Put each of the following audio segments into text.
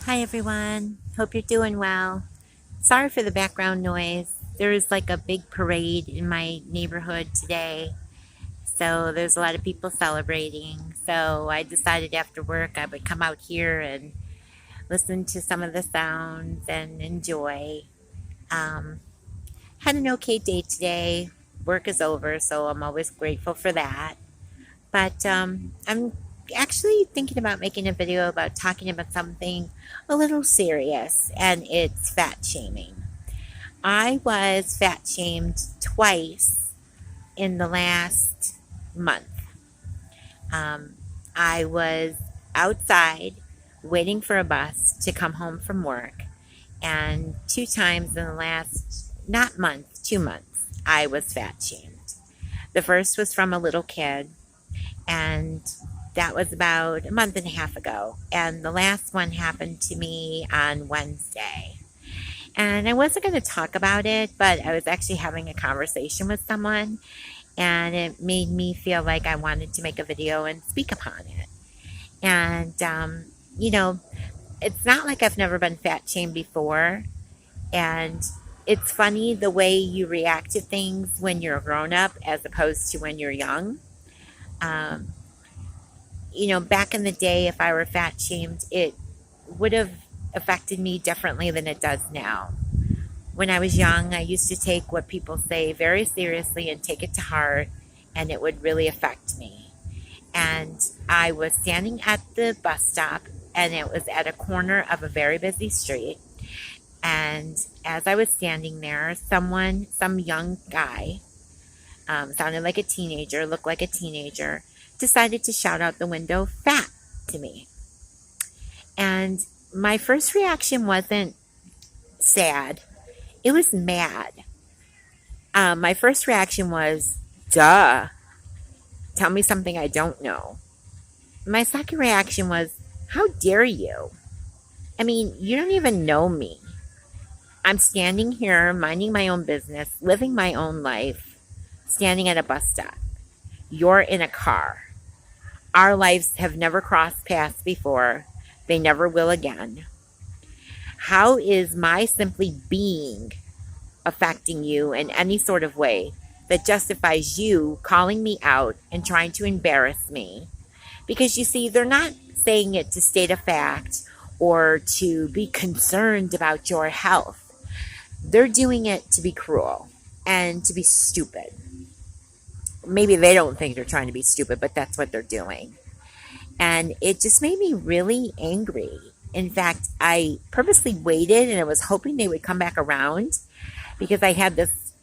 Hi everyone, hope you're doing well. Sorry for the background noise. There is like a big parade in my neighborhood today, so there's a lot of people celebrating. So I decided after work I would come out here and listen to some of the sounds and enjoy. Um, Had an okay day today. Work is over, so I'm always grateful for that. But I'm actually thinking about making a video about talking about something a little serious, and it's fat shaming. I was fat shamed twice in the last month. Um, I was outside waiting for a bus to come home from work, and two times in the last, not month, 2 months, I was fat shamed. The first was from a little kid, and that was about a month and a half ago. And the last one happened to me on Wednesday. And I wasn't going to talk about it, but I was actually having a conversation with someone, and it made me feel like I wanted to make a video and speak upon it. And, you know, it's not like I've never been fat shamed before. And it's funny the way you react to things when you're a grown up as opposed to when you're young. Um, Back in the day, if I were fat shamed, it would have affected me differently than it does now. When I was young, I used to take what people say very seriously and take it to heart, and it would really affect me. And I was standing at the bus stop, and it was at a corner of a very busy street. And as I was standing there, some young guy, sounded like a teenager, looked like a teenager, decided to shout out the window, fat, to me. And my first reaction wasn't sad, it was mad. My first reaction was, duh, tell me something I don't know. My second reaction was, how dare you? I mean, you don't even know me. I'm standing here minding my own business, living my own life, standing at a bus stop. You're in a car. Our lives have never crossed paths before. They never will again. How is my simply being affecting you in any sort of way that justifies you calling me out and trying to embarrass me? Because you see, they're not saying it to state a fact or to be concerned about your health. They're doing it to be cruel and to be stupid. Maybe they don't think they're trying to be stupid, but that's what they're doing. And it just made me really angry. In fact, I purposely waited and I was hoping they would come back around because I had this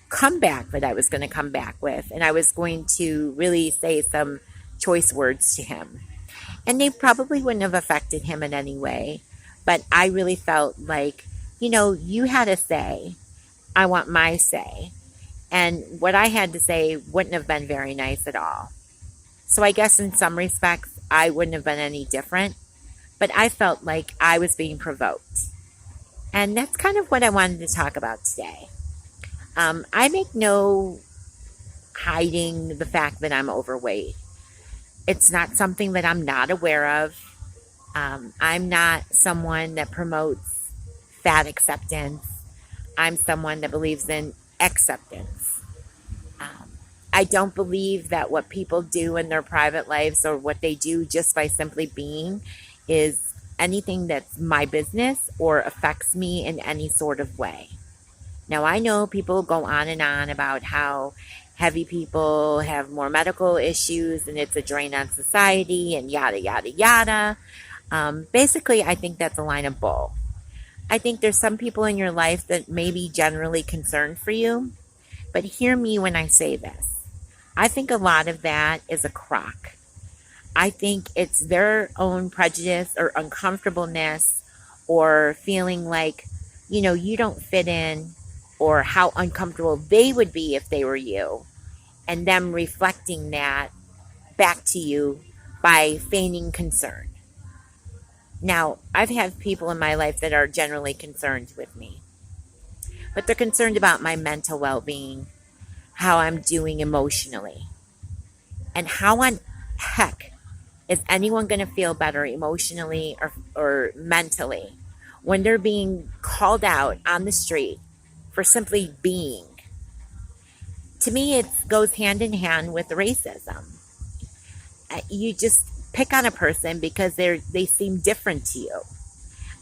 comeback that I was going to come back with, and I was going to really say some choice words to him. And they probably wouldn't have affected him in any way, but I really felt like, you had a say. I want my say. And what I had to say wouldn't have been very nice at all. So I guess in some respects, I wouldn't have been any different, but I felt like I was being provoked. And that's kind of what I wanted to talk about today. I make no hiding the fact that I'm overweight. It's not something that I'm not aware of. I'm not someone that promotes fat acceptance. I'm someone that believes in acceptance. Um, I don't believe that what people do in their private lives or what they do just by simply being is anything that's my business or affects me in any sort of way. Now, I know people go on and on about how heavy people have more medical issues and it's a drain on society and yada, yada, yada. Basically, I think that's a line of bull. I think there's some people in your life that may be generally concerned for you, but hear me when I say this. I think a lot of that is a crock. I think it's their own prejudice or uncomfortableness or feeling like, you don't fit in, or how uncomfortable they would be if they were you, and them reflecting that back to you by feigning concern. Now, I've had people in my life that are generally concerned with me, but they're concerned about my mental well being, how I'm doing emotionally, and how on heck is anyone going to feel better emotionally or mentally when they're being called out on the street for simply being. To me, it goes hand in hand with racism. You just pick on a person because they seem different to you.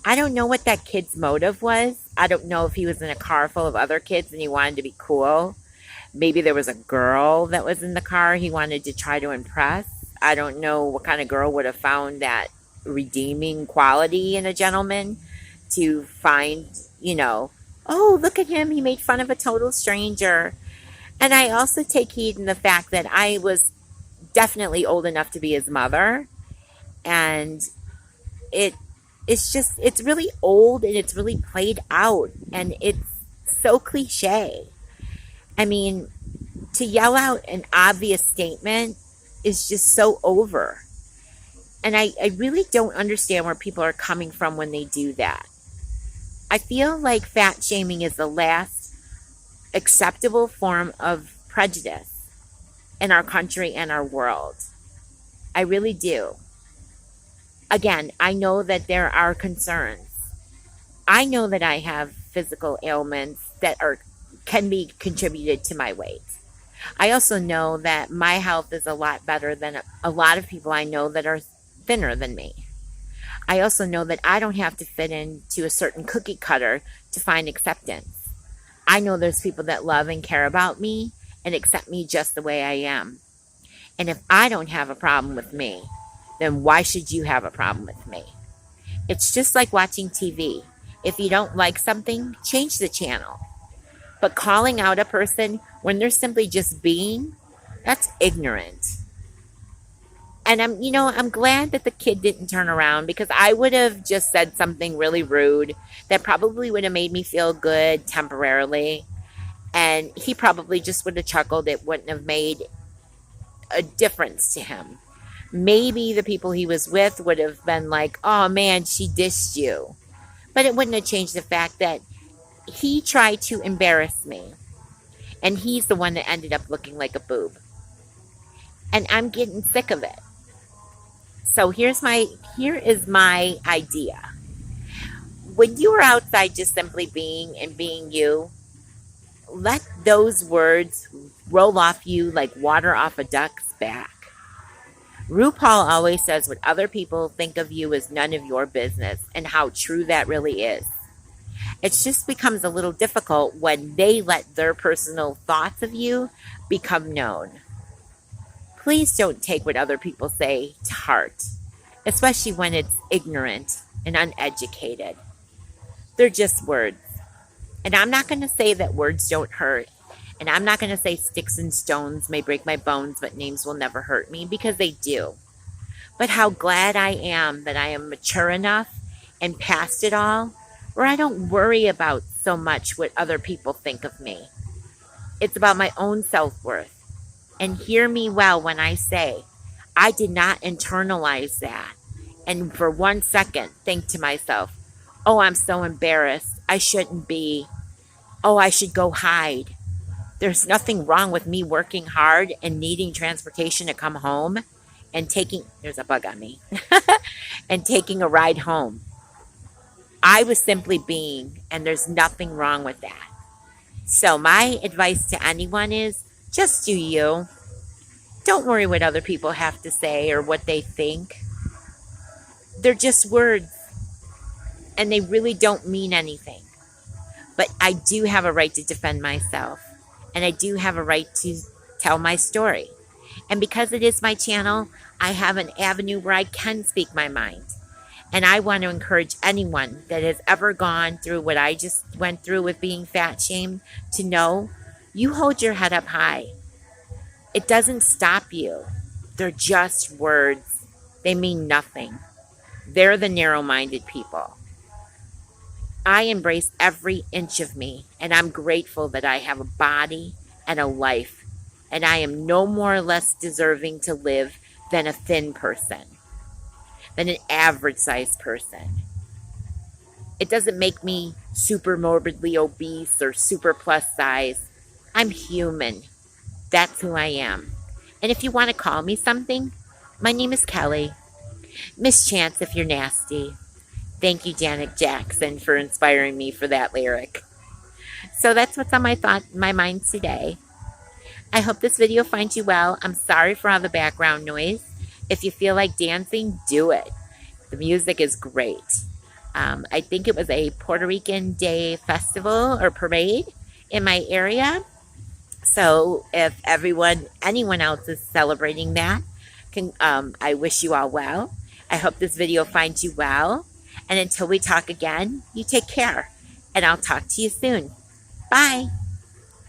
I don't know what that kid's motive was. I don't know if he was in a car full of other kids and he wanted to be cool. Maybe there was a girl that was in the car he wanted to try to impress. I don't know what kind of girl would have found that redeeming quality in a gentleman to find, oh, look at him. He made fun of a total stranger. And I also take heed in the fact that I was definitely old enough to be his mother. And it's really old and it's really played out. And it's so cliche. I mean, to yell out an obvious statement is just so over. And I really don't understand where people are coming from when they do that. I feel like fat shaming is the last acceptable form of prejudice in our country and our world. I really do. Again, I know that there are concerns. I know that I have physical ailments that can be contributed to my weight. I also know that my health is a lot better than a lot of people I know that are thinner than me. I also know that I don't have to fit into a certain cookie cutter to find acceptance. I know there's people that love and care about me and accept me just the way I am. And if I don't have a problem with me, then why should you have a problem with me? It's just like watching TV. If you don't like something, change the channel. But calling out a person when they're simply just being, that's ignorant. And I'm glad that the kid didn't turn around, because I would have just said something really rude that probably would have made me feel good temporarily. And he probably just would have chuckled. It wouldn't have made a difference to him. Maybe the people he was with would have been like, oh man, she dissed you. But it wouldn't have changed the fact that he tried to embarrass me. And he's the one that ended up looking like a boob. And I'm getting sick of it. So here is my idea. When you are outside just simply being and being you, let those words roll off you like water off a duck's back. RuPaul always says what other people think of you is none of your business, and how true that really is. It just becomes a little difficult when they let their personal thoughts of you become known. Please don't take what other people say to heart, especially when it's ignorant and uneducated. They're just words. And I'm not going to say that words don't hurt. And I'm not going to say sticks and stones may break my bones, but names will never hurt me, because they do. But how glad I am that I am mature enough and past it all, where I don't worry about so much what other people think of me. It's about my own self-worth. And hear me well when I say, I did not internalize that. And for 1 second, think to myself, oh, I'm so embarrassed. I shouldn't be. Oh, I should go hide. There's nothing wrong with me working hard and needing transportation to come home and there's a bug on me, and taking a ride home. I was simply being, and there's nothing wrong with that. So my advice to anyone is, just do you. Don't worry what other people have to say or what they think. They're just words, and they really don't mean anything. But I do have a right to defend myself, and I do have a right to tell my story. And because it is my channel, I have an avenue where I can speak my mind. And I want to encourage anyone that has ever gone through what I just went through with being fat shamed to know you hold your head up high. It doesn't stop you. They're just words. They mean nothing. They're the narrow-minded people. I embrace every inch of me, and I'm grateful that I have a body and a life, and I am no more or less deserving to live than a thin person, than an average-sized person. It doesn't make me super morbidly obese or super plus size. I'm human. That's who I am. And if you want to call me something, my name is Kelly. Miss Chance if you're nasty. Thank you, Janet Jackson, for inspiring me for that lyric. So that's what's on my mind today. I hope this video finds you well. I'm sorry for all the background noise. If you feel like dancing, do it. The music is great. I think it was a Puerto Rican Day festival or parade in my area. So if anyone else is celebrating that, I wish you all well. I hope this video finds you well. And until we talk again, you take care. And I'll talk to you soon. Bye.